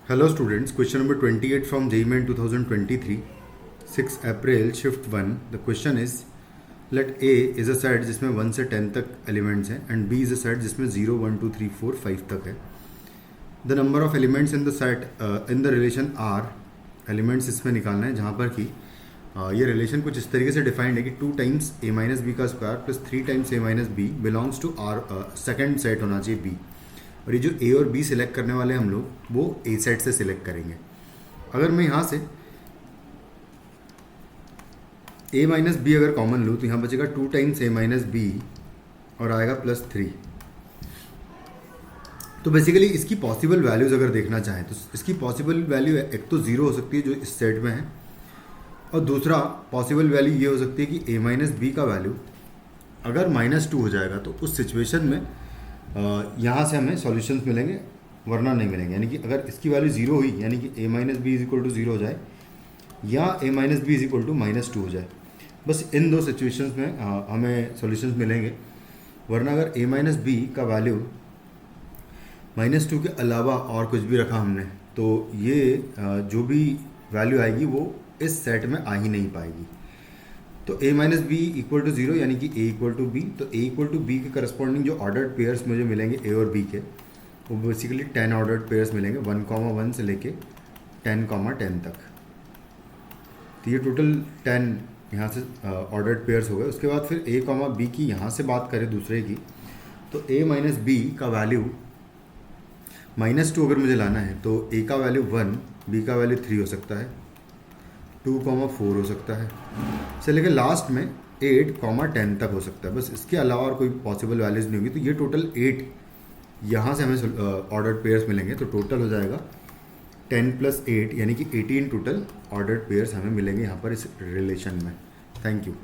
Hello students, question number 28 from JEE Main 2023, 6 April, shift 1. The question is, let A is a set जिसमें 1 से 10 तक elements हैं and B is a set जिसमें 0, 1, 2, 3, 4, 5 तक है. The number of elements in the set in the relation R, elements इसमें निकालना है जहाँ पर कि ये रिलेशन कुछ इस तरीके से डिफाइंड है कि 2 टाइम्स a माइनस बी का square plus 3 times a minus b belongs to R, second set होना चाहिए B. और ये जो ए और बी सिलेक्ट करने वाले हम लोग वो ए सेट से सिलेक्ट करेंगे. अगर मैं यहाँ से ए माइनस बी अगर कॉमन लूँ तो यहाँ बचेगा 2 टाइम्स ए माइनस बी और आएगा प्लस 3. तो बेसिकली इसकी पॉसिबल वैल्यूज़ अगर देखना चाहें तो इसकी पॉसिबल वैल्यू एक तो ज़ीरो हो सकती है जो इस सेट में है, और दूसरा पॉसिबल वैल्यू ये हो सकती है कि ए माइनस बी का वैल्यू अगर -2 हो जाएगा तो उस सिचुएशन में यहाँ से हमें सॉल्यूशंस मिलेंगे वरना नहीं मिलेंगे. यानी कि अगर इसकी वैल्यू ज़ीरो हुई यानी कि a minus b is equal to zero हो जाए या a minus b is equal to -2 हो जाए, बस इन दो सिचुएशंस में हमें सॉल्यूशंस मिलेंगे. वरना अगर a माइनस बी का वैल्यू -2 के अलावा और कुछ भी रखा हमने तो ये जो भी वैल्यू आएगी वो इस सेट में आ ही नहीं पाएगी. तो a minus b equal to zero यानी कि a इक्वल टू बी. तो a इक्वल टू बी के करस्पॉन्डिंग जो ऑर्डर्ड पेयर्स मुझे मिलेंगे a और b के वो बेसिकली 10 ऑर्डर्ड पेयर्स मिलेंगे 1, 1 से लेके 10, 10 तक. तो ये टोटल 10 यहाँ से ऑर्डर्ड पेयर्स हो गए. उसके बाद फिर a, b की यहाँ से बात करें दूसरे की तो a माइनस बी का वैल्यू -2 अगर मुझे लाना है तो a का वैल्यू 1, b का वैल्यू 3 हो सकता है, 2, 4 हो सकता है से लेकर लास्ट में 8, 10 तक हो सकता है. बस इसके अलावा और कोई पॉसिबल वैल्यूज नहीं होगी. तो ये टोटल 8 यहाँ से हमें ऑर्डर्ड पेयर्स मिलेंगे. तो टोटल हो जाएगा 10 + 8 यानी कि 18 टोटल ऑर्डर्ड पेयर्स हमें मिलेंगे यहाँ पर इस रिलेशन में. Thank you.